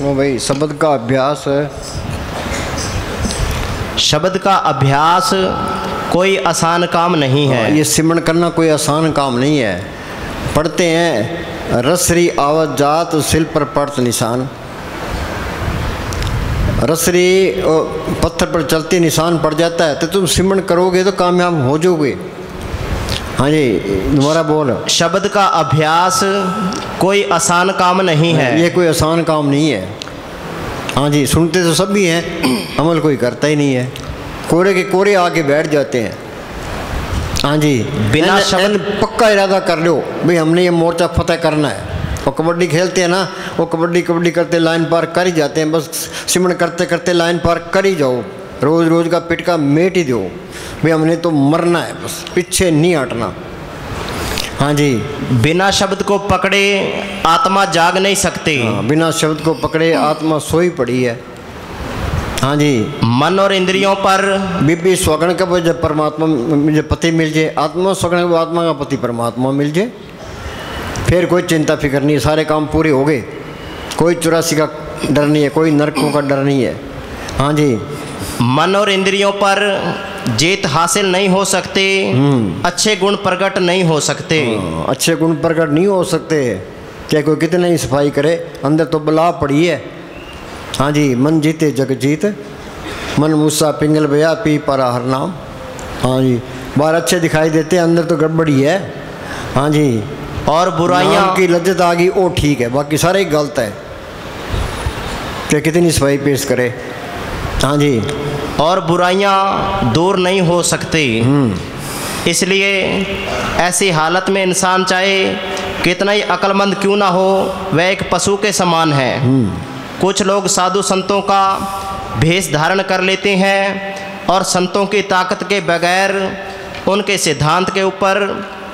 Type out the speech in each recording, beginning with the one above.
सुनो भाई, शब्द का अभ्यास, शब्द का अभ्यास कोई आसान काम नहीं है। ये सिमरन करना कोई आसान काम नहीं है। पढ़ते हैं रसरी आवत जात सिल पर पड़त निशान। रसरी पत्थर पर चलते निशान पड़ जाता है, तो तुम सिमरन करोगे तो कामयाब हो जाओगे। हाँ जी, दोबारा बोल। शब्द का अभ्यास कोई आसान काम नहीं है। ये कोई आसान काम नहीं है। हाँ जी, सुनते तो सब भी हैं, अमल कोई करता ही नहीं है। कोरे के कोरे आके बैठ जाते हैं। हाँ जी, बिना शब्द पक्का इरादा कर लो भाई हमने ये मोर्चा फतेह करना है। वो कबड्डी खेलते हैं ना, वो कबड्डी कबड्डी करते लाइन पार कर ही जाते हैं। बस सिमरन करते करते लाइन पार कर ही जाओ, रोज़ रोज़ का पिट का मेट ही दो भाई, हमने तो मरना है, बस पीछे नहीं हटना। हाँ जी, बिना शब्द को पकड़े आत्मा जाग नहीं सकती। हाँ, बिना शब्द को पकड़े आत्मा सोई पड़ी है। हाँ जी, मन और इंद्रियों पर बीबी स्वगण का जब परमात्मा मुझे पति मिल जाए, आत्मा स्वगण का आत्मा का पति परमात्मा मिल जाए, फिर कोई चिंता फिक्र नहीं, सारे काम पूरे हो गए। कोई 84 का डर नहीं है, कोई नरकों का डर नहीं है। हाँ जी, मन और इंद्रियों पर जीत हासिल नहीं हो सकते, अच्छे गुण प्रकट नहीं हो सकते। अच्छे गुण प्रकट नहीं हो सकते, चाहे कोई कितने ही सफाई करे, अंदर तो बला पड़ी है। हाँ जी, मन जीते जग जीत, मन मूसा पिंगल भैया पी परा हर नाम। हाँ जी, बाहर अच्छे दिखाई देते, अंदर तो गड़बड़ी है। हाँ जी, और बुराइयां की लज्जत आ गई वो ठीक है, बाकी सारे ही गलत है, चाहे कितनी सफाई पेश करे। हाँ जी, और बुराइयां दूर नहीं हो सकती। इसलिए ऐसी हालत में इंसान चाहे कितना ही अक्लमंद क्यों ना हो, वह एक पशु के समान है। कुछ लोग साधु संतों का भेष धारण कर लेते हैं और संतों की ताकत के बगैर उनके सिद्धांत के ऊपर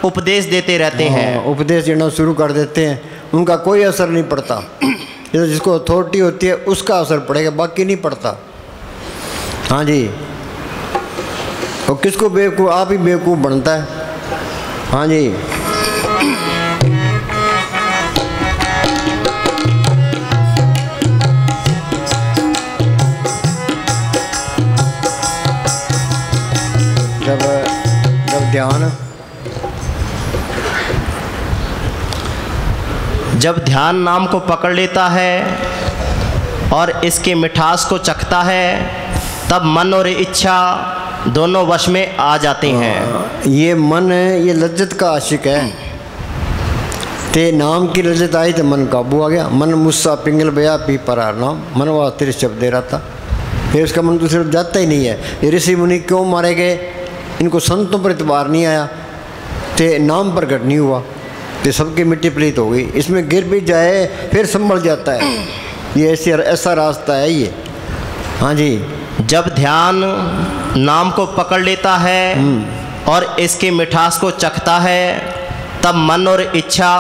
उपदेश देते रहते हैं। उपदेश देना शुरू कर देते हैं, उनका कोई असर नहीं पड़ता। ये जिसको अथॉरिटी होती है उसका असर पड़ेगा, बाकी नहीं पड़ता। हाँ जी, और किसको बेवकूफ़, आप ही बेवकूफ़ बनता है। हाँ जी, जब ध्यान नाम को पकड़ लेता है और इसकी मिठास को चखता है, तब मन और इच्छा दोनों वश में आ जाते हैं। ये मन है, ये लज्जत का आशिक है। ते नाम की लज्जत आई तो मन काबू आ गया। मन मुस्सा पिंगल बया पी परार नाम, मन वह तेरे शब्द दे रहा था, फिर उसका मन दूसरे जाता ही नहीं है। ये ऋषि मुनि क्यों मारे गए, इनको संतों पर इतबार नहीं आया, ते नाम प्रकट नहीं हुआ, तो सबकी मिट्टी प्रीत हो गई। इसमें गिर भी जाए फिर संभल जाता है, ये ऐसा रास्ता है ये। हाँ जी, जब ध्यान नाम को पकड़ लेता है और इसकी मिठास को चखता है, तब मन और इच्छा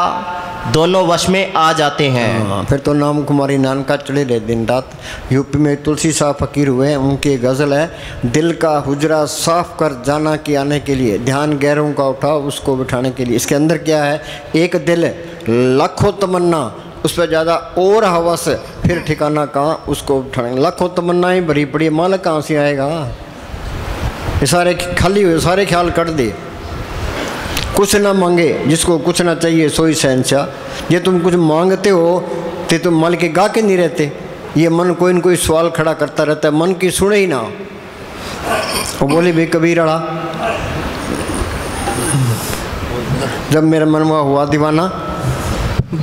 दोनों वश में आ जाते हैं। हाँ, फिर तो नाम कुमारी नानका चले रहे दिन रात। यूपी में तुलसी साहब फकीर हुए हैं, उनकी गज़ल है, दिल का हुजरा साफ कर जाना कि आने के लिए, ध्यान गैरों का उठाओ उसको बिठाने के लिए। इसके अंदर क्या है, एक दिल लाखों तमन्ना, उस पर ज़्यादा और हवस, फिर ठिकाना कहाँ उसको उठाने। लाखों तमन्नाएँ भरी पड़ी है, माल कहाँ से आएगा। ये सारे खाली हुए, सारे ख्याल कर दे। कुछ ना मांगे जिसको कुछ ना चाहिए सोई शहंशाह। ये तुम कुछ मांगते हो तो तुम मल के गा के नहीं रहते। ये मन कोई न कोई सवाल खड़ा करता रहता है, मन की सुने ही ना। वो बोले भाई कबीर अड़ा, जब मेरा मन हुआ दीवाना,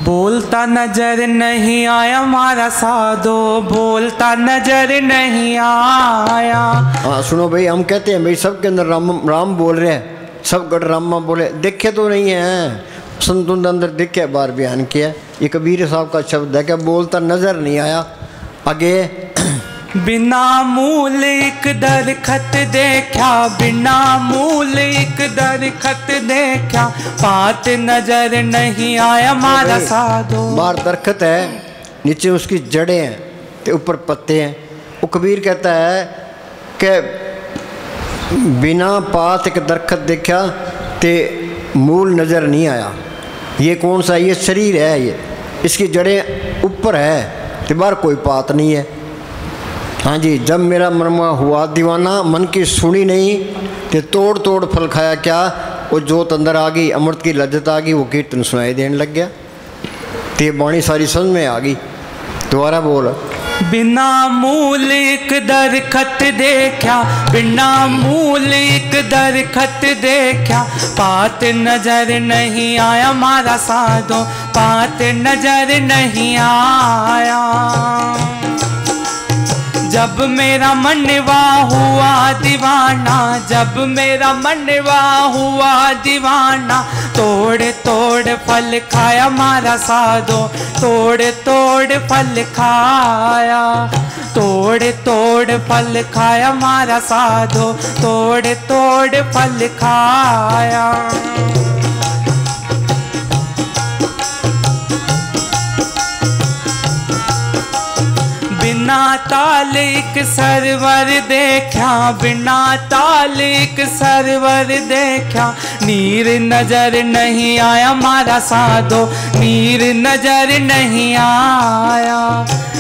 बोलता नजर नहीं आया मारा साधो, बोलता नजर नहीं आया। हाँ सुनो भाई, हम कहते हैं भाई सबके अंदर राम राम बोल रहे हैं, सब गढ़ रामा बोले, देखे तो नहीं है। संतों के अंदर देखे, बार बयान किया। ये कबीर साहब का शब्द है, क्या बोलता नजर नहीं आया। आगे बिना मूल एक दरखत देखा, बिना मूल एक दरखत देखा, बात नजर नहीं आया मारा साधो। बाहर दरखत है, नीचे उसकी जड़ें हैं, तो ऊपर पत्ते हैं। वो कबीर कहता है कि बिना पात एक दरखत देखा ते मूल नज़र नहीं आया। ये कौन सा, ये शरीर है, ये इसकी जड़ें ऊपर है, तो बाहर कोई बात नहीं है। हाँ जी, जब मेरा मनमा हुआ दीवाना, मन की सुनी नहीं, तो तोड़ तोड़ फल खाया क्या, वो जोत अंदर आ गई, अमृत की लज्जत आ गई, वो कीर्तन सुनाई देने लग गया। तो ये बाणी सारी समझ में आ गई। दोबारा बोल। बिना मूल एक दरखत देखा, बिना मूल एक दरखत देखा, पात नजर नहीं आया मारा साधो, पात नजर नहीं आया। जब मेरा मनवा हुआ दीवाना, जब मेरा मनवा हुआ दीवाना, तोड़ तोड़ फल खाया मारा साधो, तोड़ तोड़ फल खाया, तोड़ तोड़ फल खाया मारा साधो, तोड़ तोड़ फल खाया। बिना तालिक सरवर देखा, बिना तालिक सरवर देखा, नीर नजर नहीं आया मारा साधो, नीर नजर नहीं आया,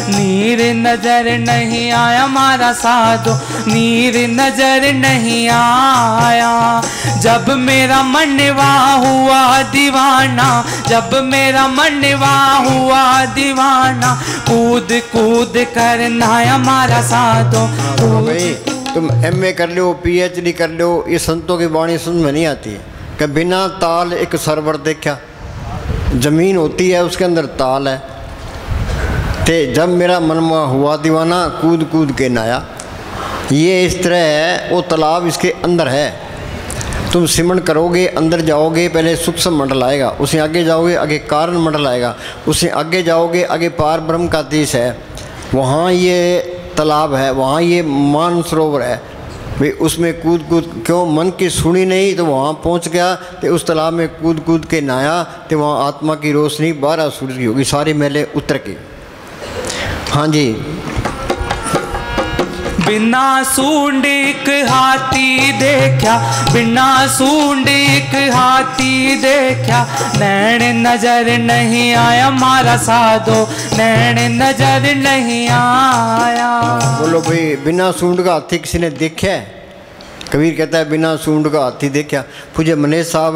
नीर नजर नहीं आया मारा साधो, नीर नजर नहीं आया। जब मेरा मनवा हुआ दीवाना, जब मेरा मनवा हुआ दीवाना, कूद कूद कर नहाया मारा साधो। भाई तुम MA कर लो, PhD कर लो, ये संतों की वाणी समझ में नहीं आती है कि बिना ताल एक सरवर देखा, जमीन होती है उसके अंदर ताल है। ते जब मेरा मनवा हुआ दीवाना, कूद कूद के नहाया। ये इस तरह है, वो तालाब इसके अंदर है। तुम सिमरण करोगे, अंदर जाओगे, पहले सूक्ष्म मंडल आएगा, उससे आगे जाओगे, आगे कारण मंडल आएगा, उससे आगे जाओगे, आगे पार ब्रह्म का देश है, वहाँ ये तालाब है, वहाँ ये मान सरोवर है। भाई उसमें कूद कूद क्यों, मन की सुनी नहीं तो वहाँ पहुँच गया, तो उस तालाब में कूद कूद के नहाया, तो वहाँ आत्मा की रोशनी 12 सूरज की होगी, सारे मैले उतर के। हाँ जी। बिना सूंड एक हाथी देखा, बिना सूंड एक हाथी देखा, नैन नजर नहीं आया मारा साधो, नैन नजर नहीं आया। बोलो भाई, बिना सूंड का हाथी किसी ने देखा है? कबीर कहता है बिना सूंड का हाथी देखा। पूज्य मनेश साहब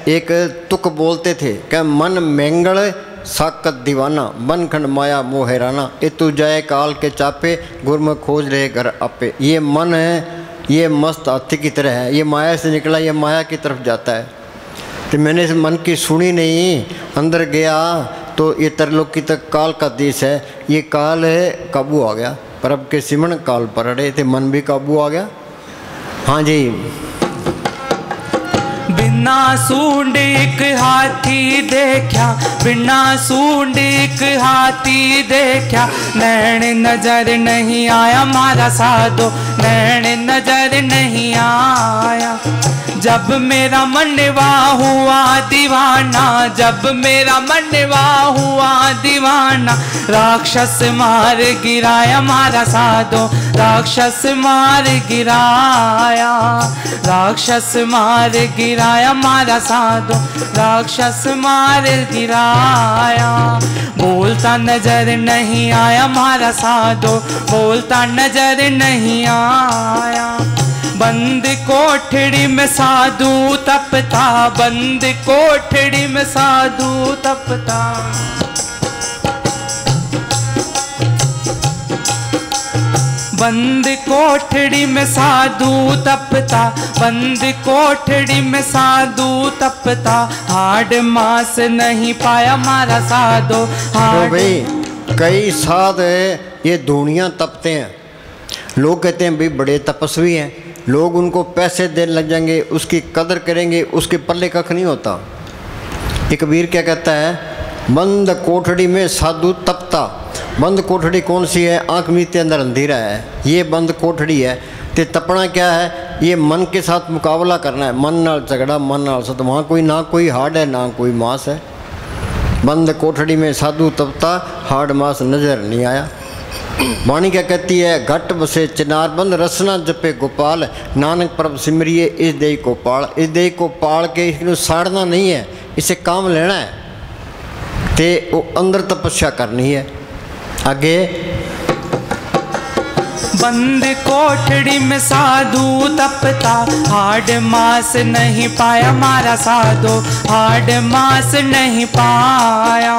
एक तुक बोलते थे, क्या मन मैंगल साकत दीवाना, बन खंड माया मोह हैराना, ए तू जाए काल के चापे, गुरम खोज रहे घर आपे। ये मन है, ये मस्त हाथी की तरह है, ये माया से निकला, ये माया की तरफ जाता है। तो मैंने इस मन की सुनी नहीं, अंदर गया तो ये तरलोकी तक काल का देश है, ये काल है, काबू आ गया। पर अब के सिमरण काल पर अड़े थे, मन भी काबू आ गया। हाँ जी। बिना सूंड एक हाथी देखा, बिना सूंड एक हाथी देखा, नैन नजर नहीं आया मारा साधो, नैन नजर नहीं आया। जब मेरा मनवा हुआ दीवाना, जब मेरा मनवा हुआ दीवाना, राक्षस मार गिराया मारा साधो, राक्षस मार गिराया, राक्षस मार गिराया मारा साधो, राक्षस मार गिराया। बोलता नजर नहीं आया मारा साधो, बोलता नजर नहीं आया। बंद कोठड़ी में साधु तपता, बंद कोठड़ी में साधु तपता, बंद कोठड़ी में साधु तपता, बंद कोठड़ी में साधु तपता, हाड मास नहीं पाया मारा साधो। तो भाई कई साध ये दुनिया तपते हैं, लोग कहते हैं भाई बड़े तपस्वी हैं, लोग उनको पैसे देने लग जाएंगे, उसकी कदर करेंगे, उसके पल्ले कख नहीं होता। ये कबीर क्या कहता है, बंद कोठड़ी में साधु तपता। बंद कोठड़ी कौन सी है? आँख मीते अंदर अंधेरा है, ये बंद कोठड़ी है। तो तपना क्या है? ये मन के साथ मुकाबला करना है, मन नाल झगड़ा, मन नाल सत। वहाँ कोई ना कोई हाड है ना कोई मांस है। बंद कोठड़ी में साधु तपता, हाड मांस नजर नहीं आया। वाणी क्या कहती है, घट बसे चिनार बंद, रसना जपे गोपाल, नानक प्रभ सिमरिए इस देह को पाल। इस देह को पाल के इसको साड़ना नहीं है, इसे काम लेना है, ते वो अंदर तपस्या करनी है। आगे बंद कोठड़ी में साधु तपता, हाड़ मास नहीं पाया मारा साधो, हाड़ मास नहीं पाया।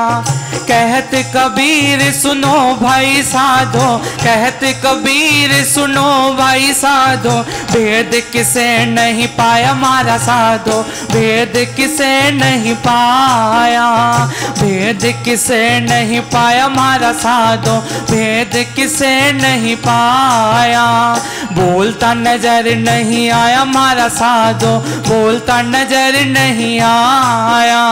कहत कबीर सुनो भाई साधो, कहत कबीर सुनो भाई साधो, भेद किसे नहीं पाया मारा साधो, भेद किसे नहीं पाया, भेद किसे नहीं पाया मारा साधो, भेद किसे नहीं पाया। बोलता नजर नहीं आया मारा साधो, बोलता नजर नहीं आया,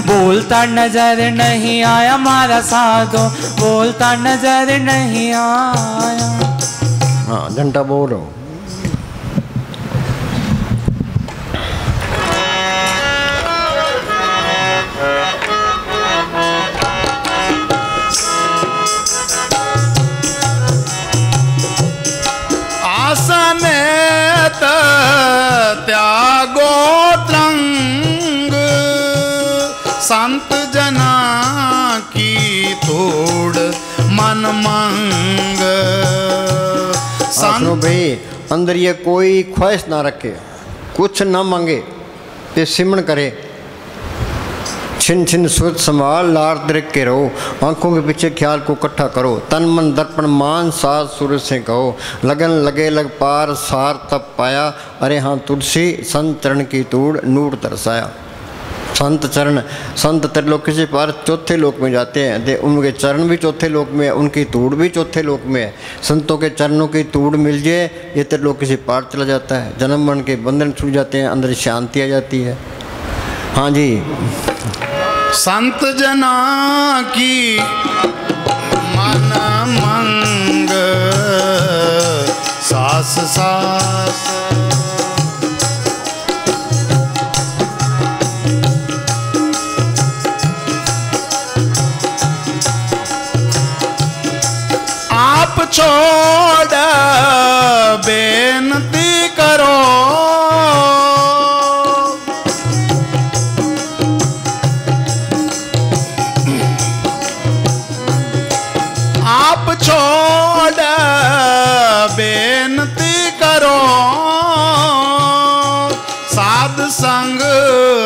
बोलता नजर नहीं आया मारा साधो, बोलता नजर नहीं आया। हाँ घंटा बोलो। आसन त्यागो त्रंग, संत जना की तोड़ मन मंग। सुनो भाई, अंदर ये कोई ख्वाहिश ना रखे, कुछ ना मांगे, ये सिमरन करे। छिन छिन सोच संभाल लार दृक के रहो, आंखों के पीछे ख्याल को इकट्ठा करो, तन मन दर्पण मान साज सूरज से कहो, लगन लगे लग पार सार तब पाया, अरे हाँ तुलसी संत चरण की तूड़ नूर तरसाया। संत चरण, संत त्रिलोक से पार चौथे लोक में जाते हैं, दे उनके चरण भी चौथे लोक में है, उनकी तूड़ भी चौथे लोक में है। संतों के चरणों की तूड़ मिल जाए ये त्रिलोक से पार चला जाता है, जन्म मरण के बंधन छूट जाते हैं, अंदर शांति आ जाती है। हाँ जी, संत जना की मन मंग, सास सास आप छोड़ बेनती करो, आप छोड़ बेनती करो, साध संग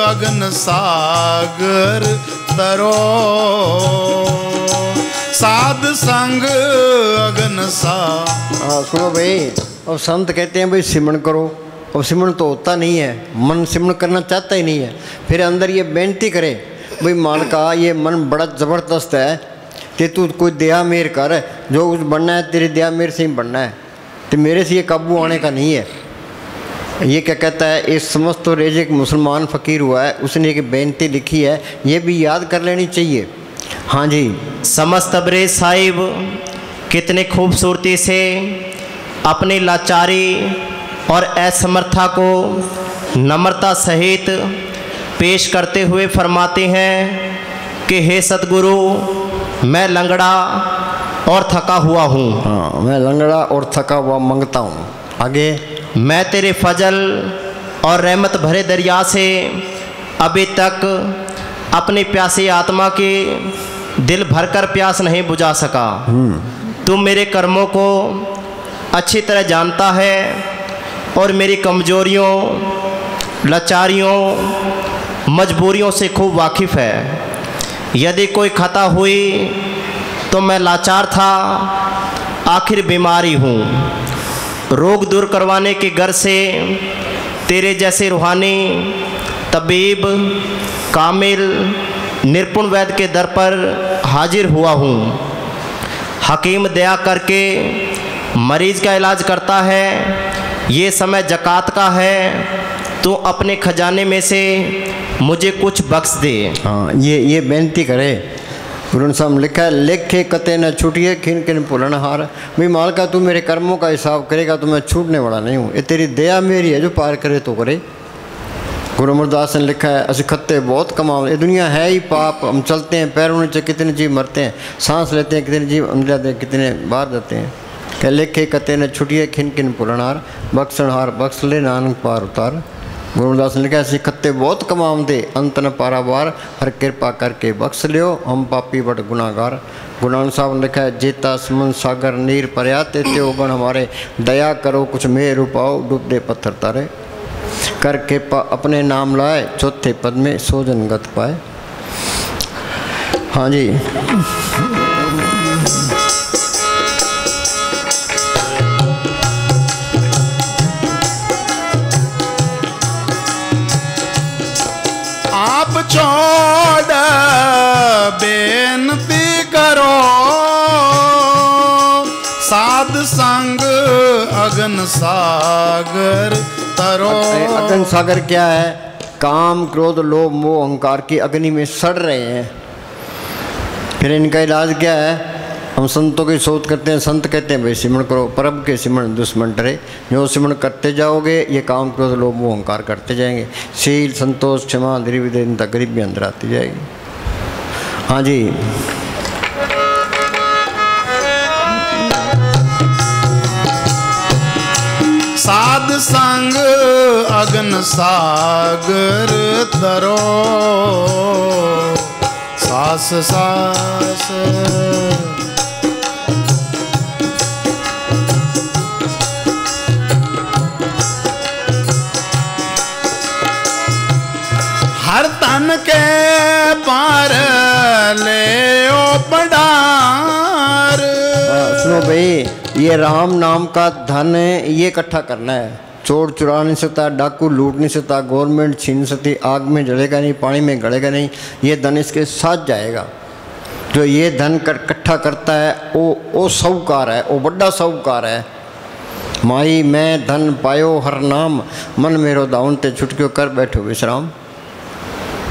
अग्न सागर तरो, साध संग अग्न सा। हाँ सुनो भाई, अब संत कहते हैं भाई सिमरन करो, अब सिमरन तो होता नहीं है, मन सिमरन करना चाहता ही नहीं है। फिर अंदर ये बेनती करे, भाई मालका ये मन बड़ा ज़बरदस्त है कि तू कोई दया मेर कर, जो कुछ बनना है तेरी दया मेरे से ही बनना है, तो मेरे से ये काबू आने का नहीं है। ये क्या कहता है, एक समस्त और एक मुसलमान फ़कीर हुआ है, उसने एक बेनती लिखी है, ये भी याद कर लेनी चाहिए। हाँ जी, समस्त अबरेज साहिब कितने खूबसूरती से अपनी लाचारी और असमर्था को नम्रता सहित पेश करते हुए फरमाते हैं कि हे सतगुरु, मैं लंगड़ा और थका हुआ हूँ। हाँ, मैं लंगड़ा और थका हुआ मांगता हूँ। आगे, मैं तेरे फजल और रहमत भरे दरिया से अभी तक अपनी प्यासी आत्मा की दिल भरकर प्यास नहीं बुझा सका। तू मेरे कर्मों को अच्छी तरह जानता है और मेरी कमजोरियों, लाचारियों, मजबूरियों से खूब वाकिफ़ है। यदि कोई खता हुई तो मैं लाचार था, आखिर बीमारी हूँ। रोग दूर करवाने की गर्ज से तेरे जैसे रूहानी तबीब, कामिल, निपुण वैद्य के दर पर हाजिर हुआ हूँ। हकीम दया करके मरीज का इलाज करता है, ये समय ज़कात का है, तो अपने खजाने में से मुझे कुछ बख्श दे। हाँ, ये बेनती करे। गुरु साहब लिखा है, लेखे कते न छूटिए खिन खिन भुलन हार। भाई मालका तू मेरे कर्मों का हिसाब करेगा तो मैं छूटने वाला नहीं हूँ, ये तेरी दया मेरी है, जो पार करे तो करे। गुरु अमरदास ने लिखा है, असि खत्ते बहुत कमाओ, ये दुनिया है ही पाप, हम चलते हैं पैरों नीचे कितने जीव मरते हैं, सांस लेते हैं कितने जीव अंदर जाते हैं, कितने बाहर जाते हैं। क्या लेखे कते न छुटिए खिन खिन भुलन हार, बख्शनहार बख्श ले नानक पार उतार। गुरुदास ने लिखा ऐसे खत्ते बहुत कमाम दे अंत न पारावार, हर कृपा करके बख्श लियो हम पापी बड़ गुनाहगार। गुरु साहब ने लिखा है जेता समन सागर नीर पर्या तेते गण हमारे, दया करो कुछ मेर उपाओ डूबते पत्थर तारे। कर कृपा अपने नाम लाए चौथे पद में सोजन गत पाए। हाँ जी, आप छोड़ बेनती करो, साध संग अगन सागर तरो। अगन सागर क्या है? काम क्रोध लोभ मोह अहंकार की अग्नि में सड़ रहे हैं। फिर इनका इलाज क्या है? हम संतों की शोध करते हैं। संत कहते हैं भाई सिमरण करो, परब के सिमरण दुश्मन डरे। जो सिमरण करते जाओगे ये काम क्रोध लोभ मोह अहंकार करते जाएंगे। शील संतोष क्षमा धीरे गरीबी अंदर आती जाएगी। हाँ जी, साध संग अगन सागर तरो, सास सास हर तन के पार ले ओ पडार। सुनो भाई, ये राम नाम का धन है, ये इकट्ठा करना है। चोर चुरा नहीं सकता, डाकू लूट नहीं सकता, गवर्नमेंट छीन सकती, आग में जलेगा नहीं, पानी में गलेगा नहीं। ये धन इसके साथ जाएगा। जो ये धन इकट्ठा करता है वो साहूकार है, वो बड़ा साहूकार है। माई मैं धन पायो हर नाम, मन मेरो दाउन ते छुटक्यो कर बैठो विश्राम।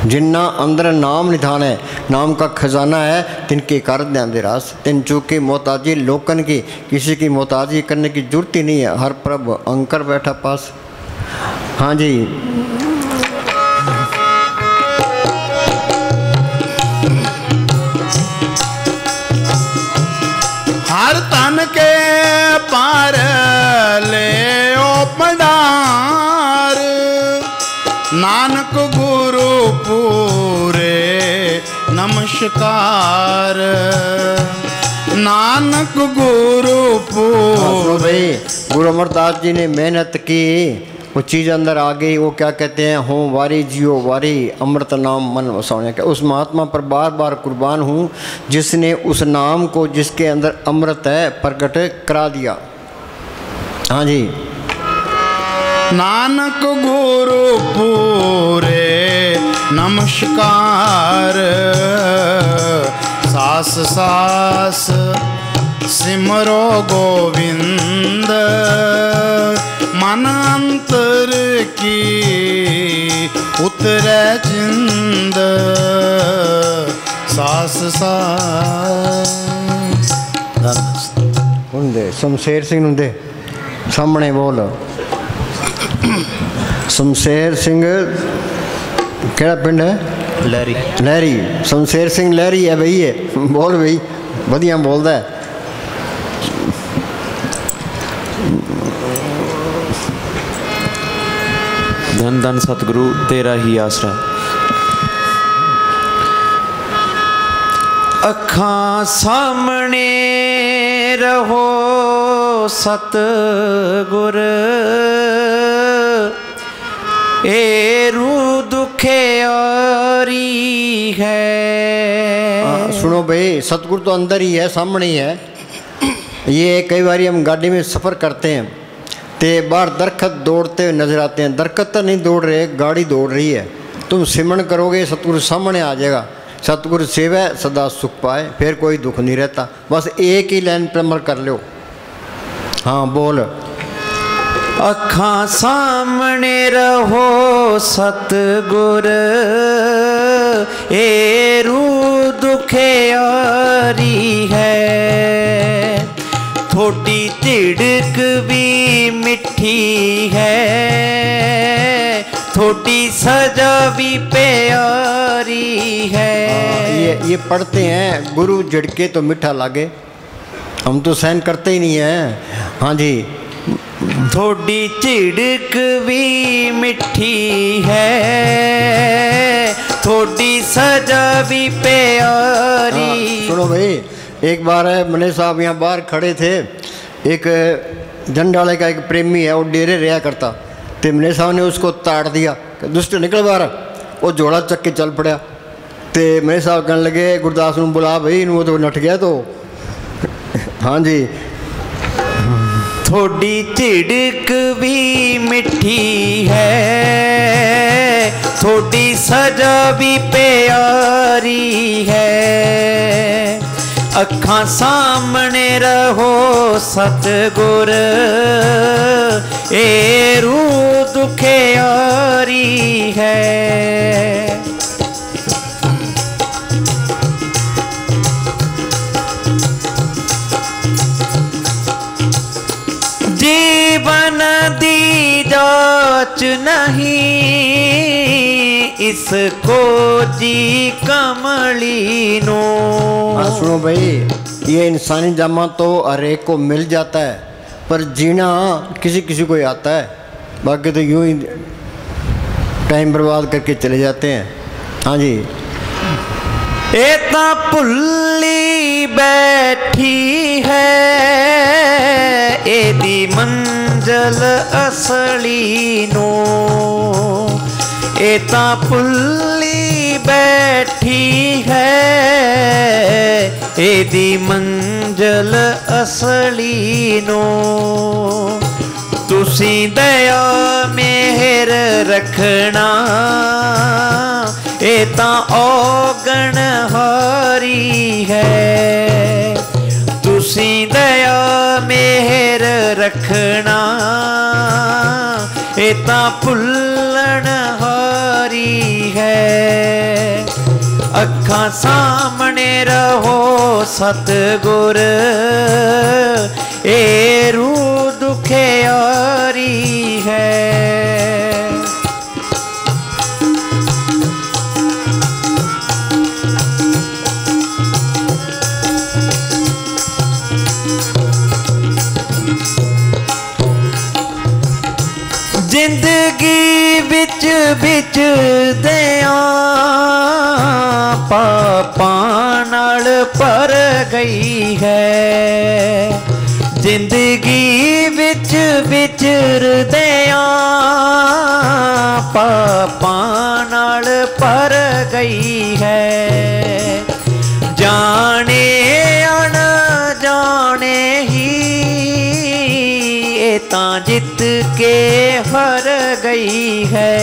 जिन्ना अंदर नाम निधान है, नाम का खजाना है, तिनके कर ध्यान दे रास। तिन चूके मोहताजी लोकन की, किसी की मोहताजी करने की जरूरत ही नहीं है। हर प्रभ अंकर बैठा पास। हाँ जी, हर तन के पार ले ओ पडार, नानक गुरु पूरे नमस्कार। नानक गुरु पूरे। गुरु अमरदास जी ने मेहनत की, वो चीज़ अंदर आ गई। वो क्या कहते हैं? हो वारी जियो वारी अमृत नाम मन वसाने का। उस महात्मा पर बार बार कुर्बान हूँ जिसने उस नाम को, जिसके अंदर अमृत है, प्रकट करा दिया। हाँ जी, नानक गुरु पूरे नमस्कार। सास सास सिमरो गोविंद, मन अंतर की उतरे चिंद। सास सास हुंदे शमशेर सिंह हुंदे सामने बोल। शमशेर सिंह केड़ा पिंड है? लहरी। लहरी। शमशेर सिंह लहरी है भाई। ये बोल भाई, वधिया बोलता है। धन धन सतगुरु तेरा ही आसरा। अखां सामने रहो सतगुर, एरू दुखे आरी है। सुनो भाई, सतगुरु तो अंदर ही है, सामने ही है। ये कई बार हम गाड़ी में सफ़र करते हैं तो बाहर दरख्त दौड़ते हुए नजर आते हैं। दरख्त तो नहीं दौड़ रहे, गाड़ी दौड़ रही है। तुम सिमरण करोगे सतगुरु सामने आ जाएगा। सतगुरु सेवा सदा सुख पाए, फिर कोई दुख नहीं रहता। बस एक ही लाइन पर अमल कर लो। हाँ बोल। अखां सामने रहो सतगुर, एरू दुखे आरी है। थोड़ी तिड़क भी मिठी है, थोड़ी सजा भी प्यारी है। ये पढ़ते हैं, गुरु झड़के तो मीठा लागे। हम तो सहन करते ही नहीं हैं। हाँ जी, थोड़ी झिड़क भी मिठी है, थोड़ी सजा भी प्यारी। सुनो भाई, एक बार है मने साहब यहाँ बाहर खड़े थे, एक जंडाले का एक प्रेमी है, वो डेरे रहा करता, तो मने साहब ने उसको ताड़ दिया, दुष्ट निकल बाहर, वो जोड़ा चक के चल पड़ा। तो मेरे साहब कहने लगे गुरदास ਨੂੰ बुला भाई, वो तो नट गया। तो हाँ जी, थोड़ी झिड़क भी मिठी है, थोड़ी सजा भी प्यारी है। अखां सामने रहो सतगुर, ए रूह दुखियारी है। जीवन दी जाच नहीं, इसको जी कमली नो। हाँ सुनो भाई, ये इंसानी जामा तो हर एक को मिल जाता है, पर जीना किसी किसी को ही आता है, बाकी तो यूं ही टाइम बर्बाद करके चले जाते हैं। हाँ जी, एता पुल्ली बैठी है, एदी मंजल असली नो। एता पुल्ली बैठी है, एदी मंजल असली नो। तुसी दया मेहर रखना, एता औगण हारी है। तुसी दया मेहर रखना, एता भुल्लण हारी है। अखां सामने रहो सतगुर, ए रूह दुखियारी है। जिंदगी बिच बिच दिया पापां नाल भर गई है। जिंदगी बिच विचर दिया पापां नाल भर गई है। जाने अनजाने ही तां जित के हर गई है।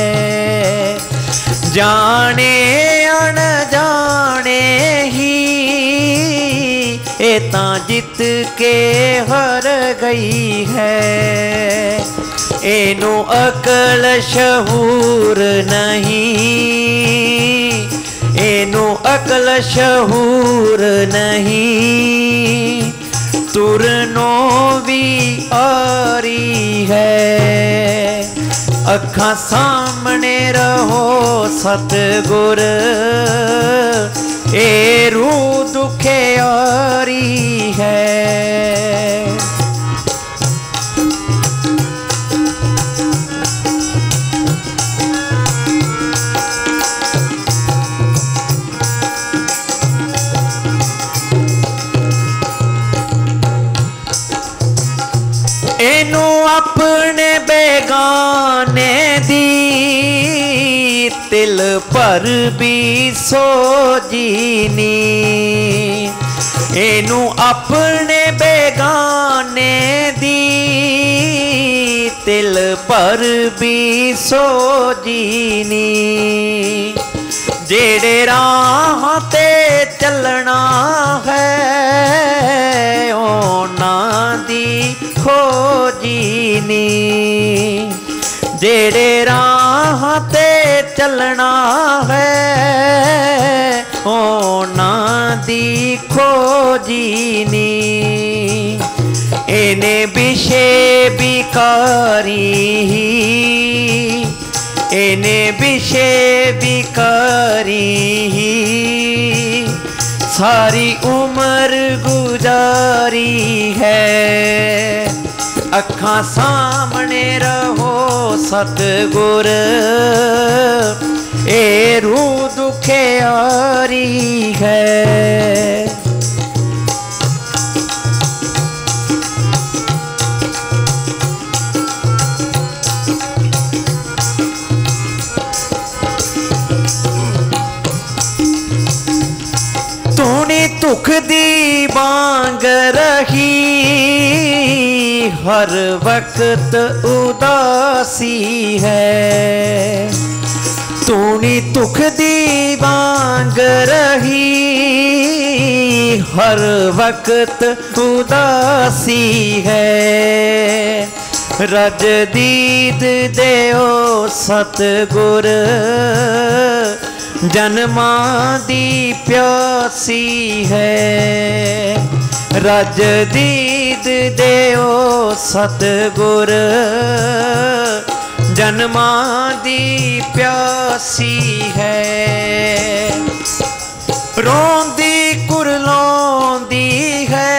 जाने अनजाने ही तां जित के हर गई है। एनू अकल शहूर नहीं, एनू अकल शहूर नहीं, तुरनो भी आरी है। अखां सामने रहो सतगुर, ए रूह दुखियारी है। एनू अपने बेगाने दी तिल पर भी सोजीनी। एनू अपने बेगाने दी तिल पर भी सोजीनी। जेड़े राह ते चलना है ओना दी खोजीनी। जेड़े राह ते चलना है ओना दी खोजीनी। इने बिशे बिकारी, इने बिशे बिकारी सारी उम्र गुजारी है। अखां सामने रहो सतगुर ए रूह दुखियारी है। तूने दुख दी बांग रही हर वक्त उदासी है। तूने दुख दी बांग रही हर वक्त उदासी है। रज दीद देओ सतगुर जन्मा दी प्यासी है। रज दीद देओ सतगुर जन्मा दी प्यासी है। रोंदी कुरलोंदी है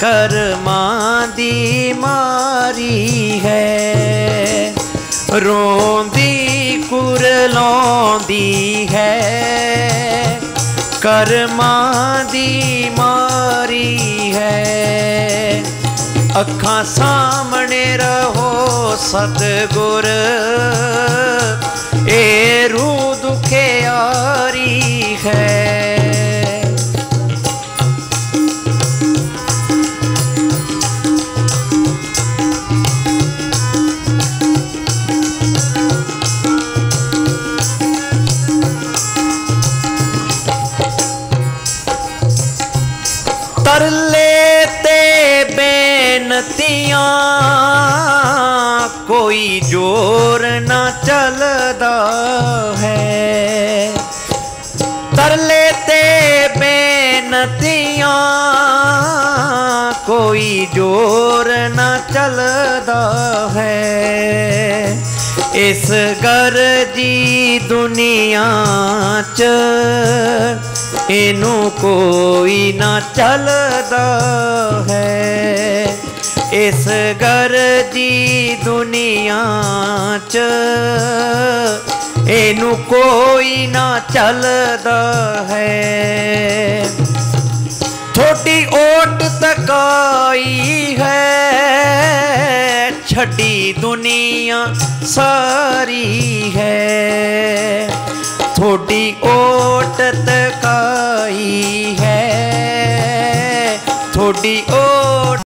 कर्मा दी मारी है। रोंदी कुरलोंदी है कर्मा दी मारी है। अखां सामने रहो सतगुर ए रूह दुखियारी है। तरले ते बेनतियां कोई जोर न चलदा है। तरले ते बेनतियां कोई जोर न चलदा है। इस गरजी दुनिया च इनू कोई ना चलदा है। इस गरजी दुनिया च इनू कोई ना चलदा है। थोड़ी ओट तकाई है छड़ी दुनिया सारी है। थोड़ी ओट तकाई है थोड़ी ओट